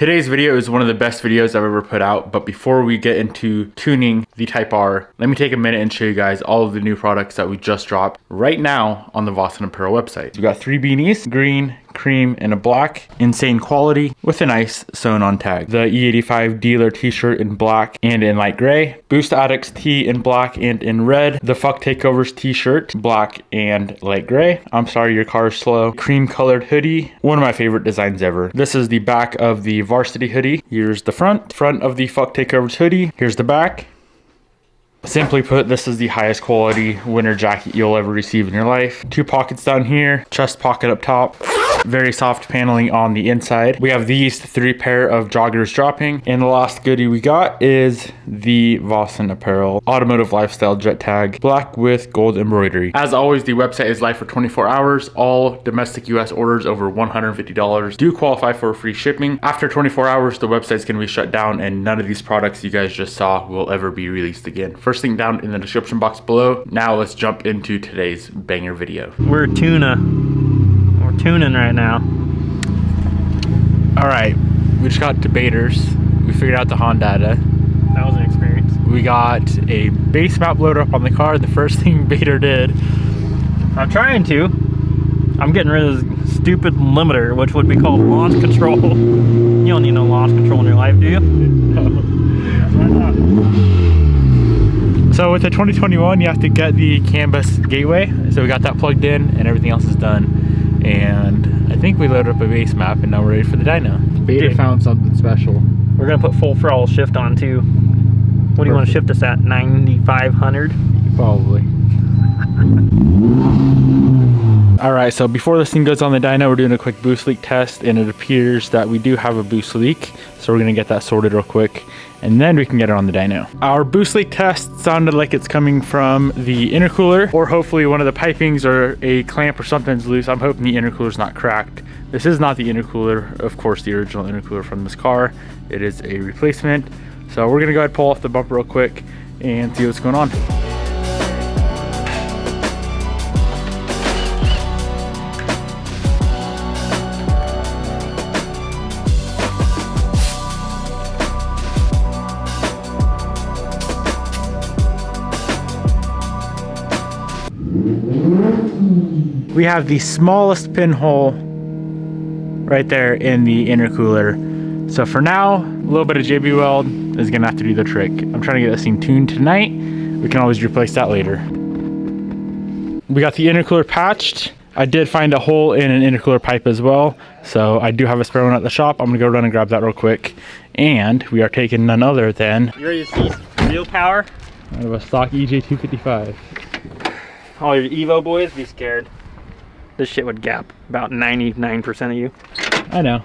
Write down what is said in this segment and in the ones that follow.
Today's video is one of the best videos I've ever put out, but before we get into tuning the Type R, let me take a minute and show you guys all of the new products that we just dropped right now on the Vossen Apparel website. We got 3 beanies, green, cream, and a black. Insane quality with a nice sewn on tag. The E85 dealer t-shirt in black and in light gray. Boost Addicts tee in black and in red. The Fuck Takeovers t-shirt, black and light gray. I'm sorry your car's slow. Cream colored hoodie. One of my favorite designs ever. This is the back of the varsity hoodie. Here's the front of the Fuck Takeovers hoodie. Here's the back. Simply put, this is the highest quality winter jacket you'll ever receive in your life. 2 pockets down here, chest pocket up top. Very soft paneling on the inside. We have these 3 pair of joggers dropping. And the last goodie we got is the Vossen Apparel Automotive Lifestyle Jet Tag, black with gold embroidery. As always, the website is live for 24 hours. All domestic US orders over $150 do qualify for free shipping. After 24 hours, the website's gonna be shut down and none of these products you guys just saw will ever be released again. First thing down in the description box below. Now let's jump into today's banger video. We're tuning right now. All right, we just got debaters. We figured out the Honda. That was an experience. We got a base map loader up on the car. The first thing Bader did. I'm trying to. I'm getting rid of this stupid limiter, which would be called launch control. You don't need no launch control in your life, do you? No. Why not? So with the 2021, you have to get the CAN bus gateway. So we got that plugged in and everything else is done. And I think we loaded up a base map and now we're ready for the dyno. Bader found something special. We're gonna put full throttle shift on too. What do you want to shift us at? 9,500? Probably. All right, so before this thing goes on the dyno, we're doing a quick boost leak test and it appears that we do have a boost leak. So we're gonna get that sorted real quick and then we can get it on the dyno. Our boost leak test sounded like it's coming from the intercooler or hopefully one of the pipings or a clamp or something's loose. I'm hoping the intercooler's not cracked. This is not the intercooler, of course, the original intercooler from this car. It is a replacement. So we're gonna go ahead and pull off the bumper real quick and see what's going on. We have the smallest pinhole right there in the intercooler. So for now, a little bit of JB Weld is gonna have to do the trick. I'm trying to get this thing tuned tonight. We can always replace that later. We got the intercooler patched. I did find a hole in an intercooler pipe as well. So I do have a spare one at the shop. I'm gonna go run and grab that real quick. And we are taking none other than... You ready to see real power? Out of a stock EJ255. All your Evo boys, be scared. This shit would gap about 99% of you. I know.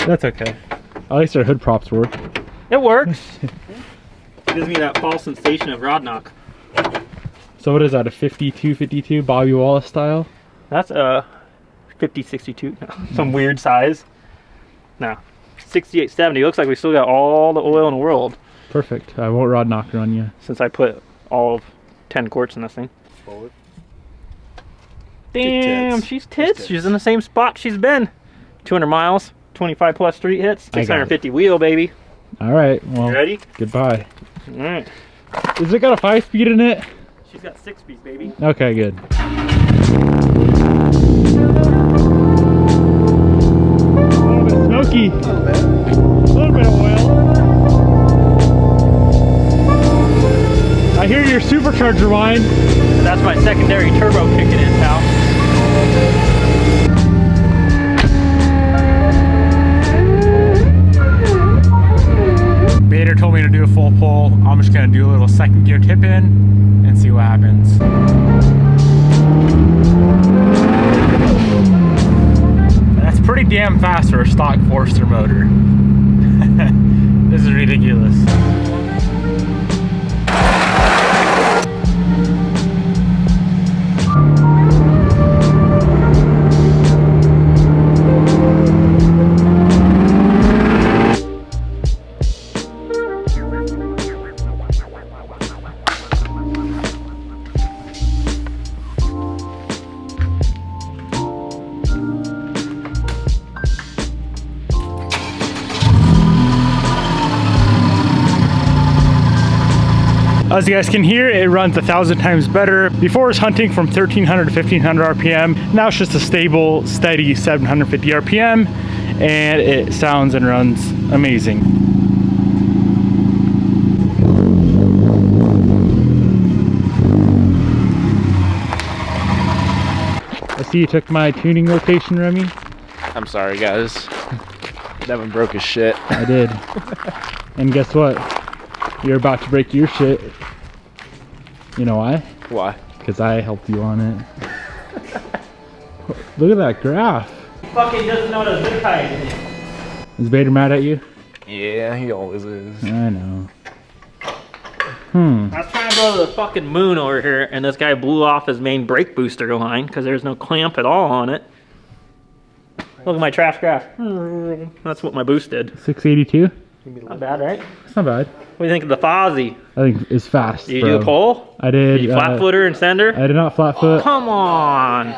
That's okay. At least our hood props work. It works. Gives me that false sensation of rod knock. So what is that, a 52-52 Bobby Wallace style? That's a 50-62, no, some weird size. No, 68-70. Looks like we still got all the oil in the world. Perfect. I won't rod knocker on you. Since I put all of 10 quarts in this thing. Forward. Damn, she's tits. She's in the same spot she's been. 200 miles, 25 plus street hits, 650 wheel, baby. All right, well, you ready? Goodbye. All right. Is it got a 5-speed in it? She's got 6 speeds, baby. Okay, good. A little bit smoky. A little bit of oil. I hear your supercharger whine. That's my secondary turbo kicking in, pal. Bader told me to do a full pull. I'm just gonna do a little second gear tip in and see what happens. That's pretty damn fast for a stock Forester motor. This is ridiculous. As you guys can hear, it runs 1,000 times better. Before it was hunting from 1,300 to 1,500 RPM. Now it's just a stable, steady 750 RPM, and it sounds and runs amazing. I see you took my tuning rotation, Remy. I'm sorry, guys. Devin broke his shit. I did. And guess what? You're about to break your shit. You know why? Why? Because I helped you on it. Look at that graph. He fucking doesn't know what a zip tie is. Is Vader mad at you? Yeah, he always is. I know. I was trying to go to the fucking moon over here, and this guy blew off his main brake booster line because there's no clamp at all on it. Look at my trash graph. That's what my boost did. 682? Not bad, right? That's not bad. What do you think of the Fozzie? I think it's fast. Did you do a pole? I did. Did you flat footer and sender? I did not flat foot. Come on.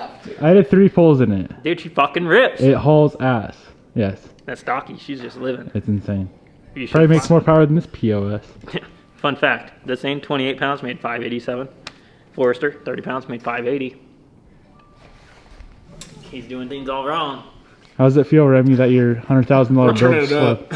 I did 3 poles in it. Dude, she fucking rips. It hauls ass. Yes. That's stocky. She's just living. It's insane. You should Probably makes more power than this POS. Fun fact, this same 28 pounds made 587. Forester, 30 pounds made 580. He's doing things all wrong. How does it feel, Remy, that your $100,000 bill slipped?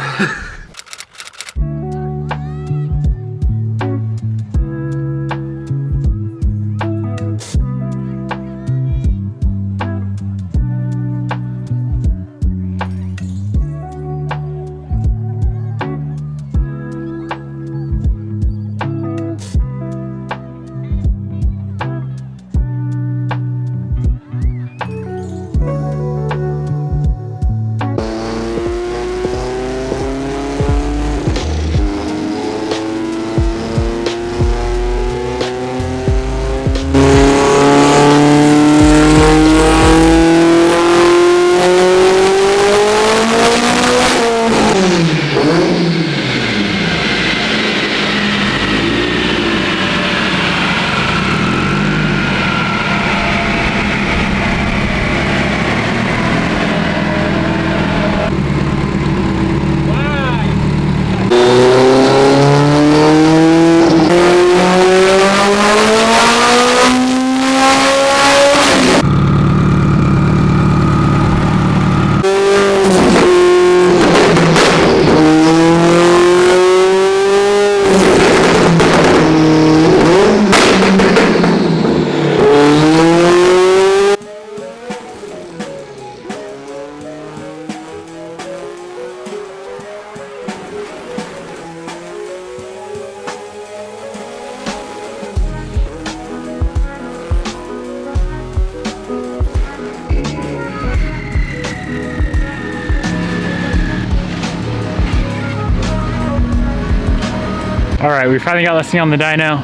All right, we finally got this thing on the dyno,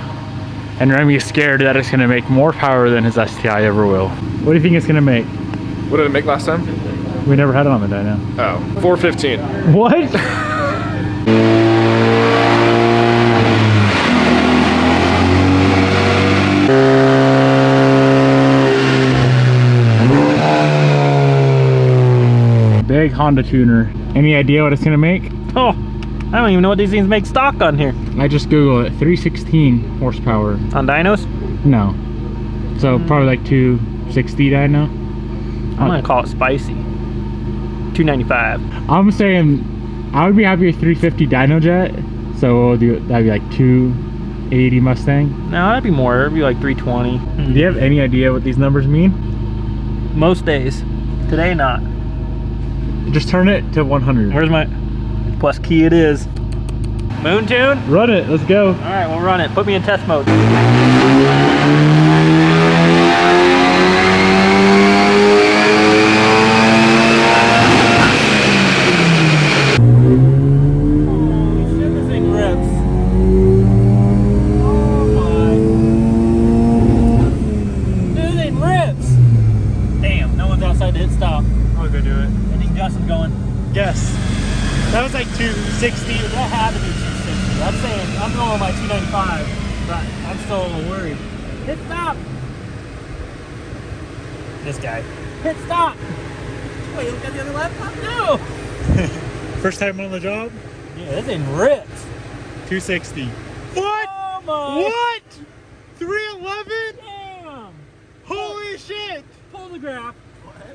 and Remy is scared that it's gonna make more power than his STI ever will. What do you think it's gonna make? What did it make last time? We never had it on the dyno. Oh, 415. What? Big Honda tuner. Any idea what it's gonna make? Oh, I don't even know what these things make stock on here. I just Googled it. 316 horsepower. On dynos? No. So probably like 260 dyno. I'm gonna call it spicy. 295. I'm saying I would be happy with 350 dyno jet. So we'll do that'd be like 280 Mustang. No, that'd be more. It'd be like 320. Do you have any idea what these numbers mean? Most days. Today, not. Just turn it to 100. Where's my plus key? It is. Moon tune? Run it. Let's go. All right, we'll run it. Put me in test mode. Yes. That was like 260. That had to be 260. I'm saying I'm going with my 295, but I'm still a little worried. Hit stop. This guy. Hit stop. Wait, you look at the other laptop? No. First time on the job? Yeah, this thing rips. 260. What? Oh What? 311? Damn! Holy shit! Pull the graph.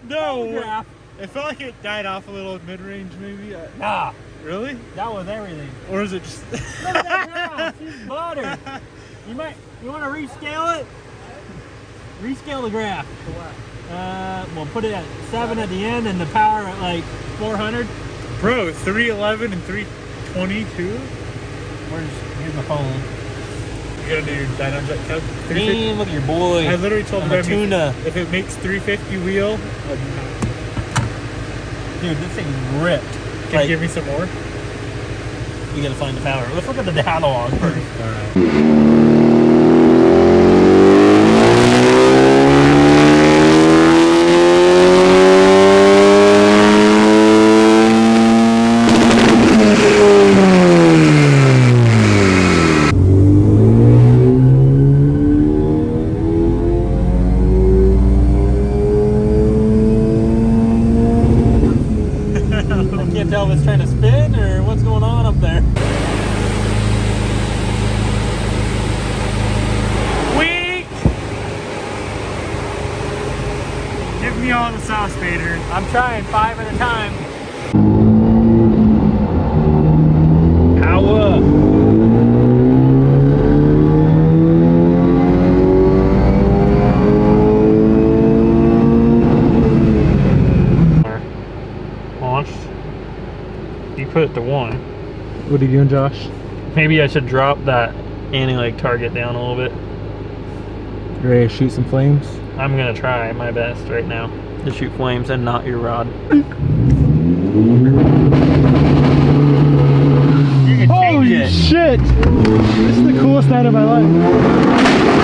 No. Graph. It felt like it died off a little mid-range, maybe. Nah, Really? that was everything. Or is it just? Look at that graph. She's butter. You want to rescale it? Rescale the graph. We'll put it at 7 at the end and the power at like 400. Bro, 311 and 322? Here's my phone. You gotta do your dyno jet code. Damn, look at your boy. I literally told I'm him a tuna. if it makes 350 wheel, Dude, this thing's ripped. can you give me some more? We gotta find the power. Let's look at the dialogue first. Alright. I can't tell if it's trying to spin or what's going on up there. Weak! Give me all the sauce, Bader. I'm trying 5 at a time. Power! Launched. You put it to 1. What are you doing, Josh? Maybe I should drop that anti-lag target down a little bit. You ready to shoot some flames? I'm gonna try my best right now to shoot flames and not your rod. Holy shit! This is the coolest night of my life.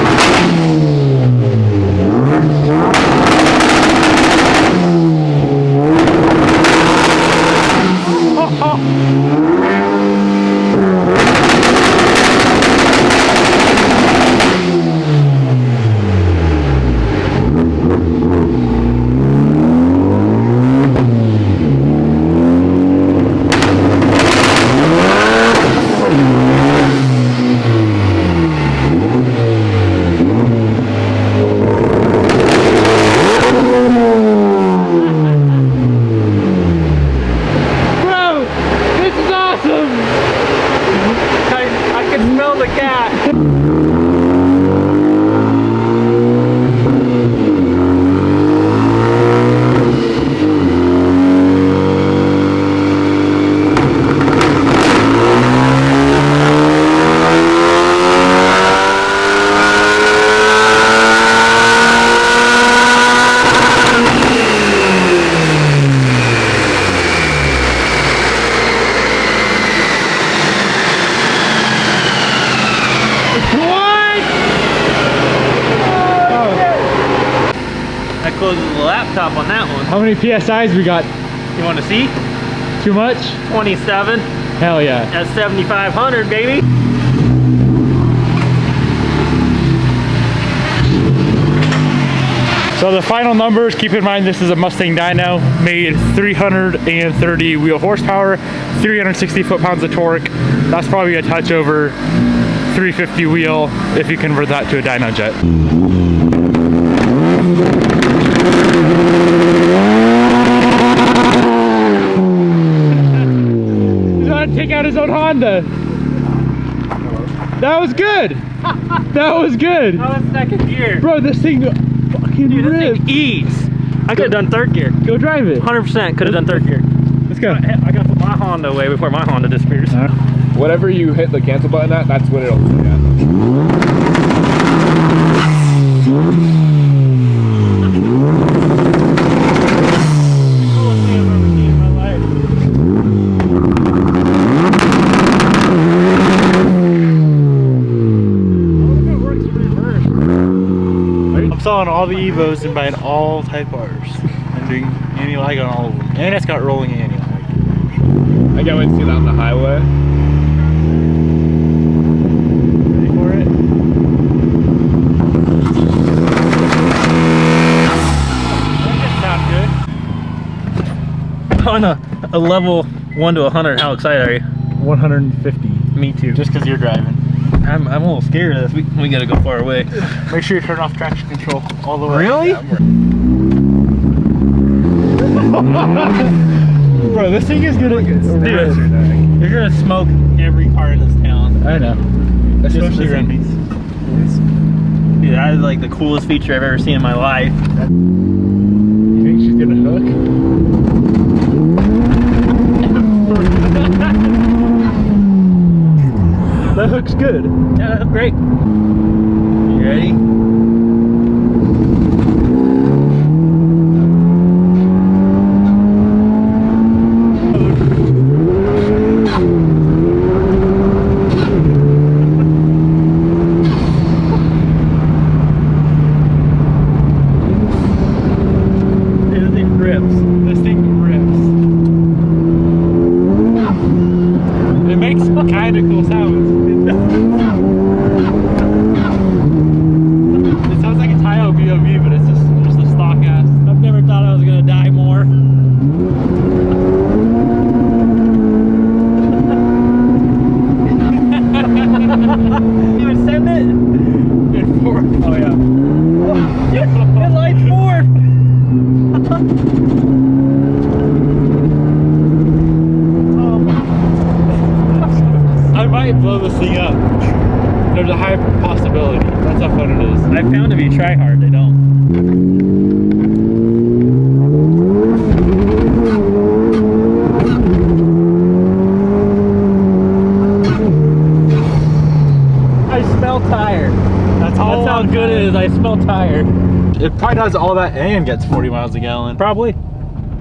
That closes the laptop on that one. How many PSIs we got? You want to see? Too much? 27 Hell yeah. at 7,500, baby. So the final numbers, keep in mind this is a Mustang dyno, made 330 wheel horsepower, 360 foot-pounds of torque. That's probably a touch over 350 wheel if you convert that to a dyno jet. He's trying to take out his own Honda. That was good. That was good. That was second gear. Bro, this thing fucking Dude, this ripped. thing eats. I could have done third gear. Go drive it. 100% could have done third gear. Let's go. I gotta put my Honda away before my Honda disappears. Whatever you hit the cancel button at, that's what it'll do. Yeah. Coolest thing I've ever seen in my life. What if it works in reverse? I'm selling all the Evos and buying all Type Rs. I'm doing anti-lag on all of them. And it's got rolling anti-lag. I can't wait to see that on the highway. Ready for it? That sound good. On a level 1 to 100, how excited are you? 150. Me too. Just because you're driving. I'm a little scared of this. We gotta go far away. Make sure you turn off traction control all the way. Really? Bro, this thing is gonna Dude, you're gonna smoke every car in this town. I know. Especially around these. Dude, that is like the coolest feature I've ever seen in my life. You think she's gonna hook? That hook's good. Yeah, that hooked great. You ready? This thing rips. It makes kind of cool sounds. It sounds like a Tahoe BOV, but it's just a stock ass. I've never thought I was gonna die more. You would send it? In fourth. Oh yeah. It lights fourth. I might blow this thing up. There's a high possibility. That's how fun it is. I found if you try hard, they don't. I smell tire. That's That's how good it is. I smell tire. It probably does all that and gets 40 miles a gallon. Probably.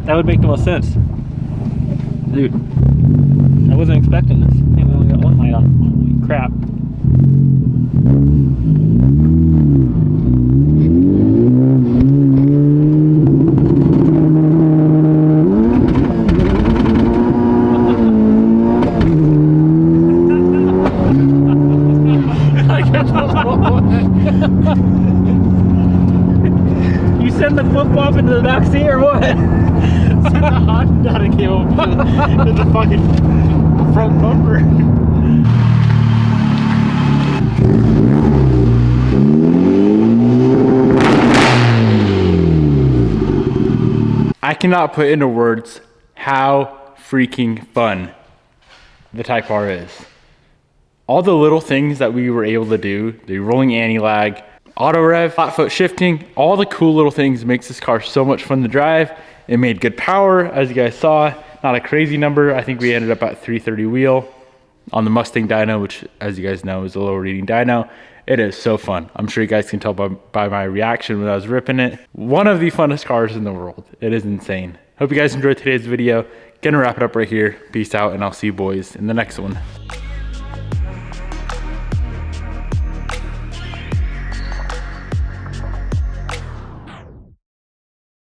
That would make the most sense. Dude, I wasn't expecting this. I think we only got one light on. Holy crap. You send the flip flop into the back seat or what? The Honda came up with the fucking front bumper. I cannot put into words how freaking fun the Type R is. All the little things that we were able to do, the rolling anti-lag, auto rev, flat foot shifting, all the cool little things makes this car so much fun to drive. It made good power, as you guys saw, not a crazy number. I think we ended up at 330 wheel on the Mustang dyno, which as you guys know is a low reading dyno. It is so fun. I'm sure you guys can tell by my reaction when I was ripping it. One of the funnest cars in the world. It is insane. Hope you guys enjoyed today's video. Gonna wrap it up right here. Peace out, and I'll see you boys in the next one.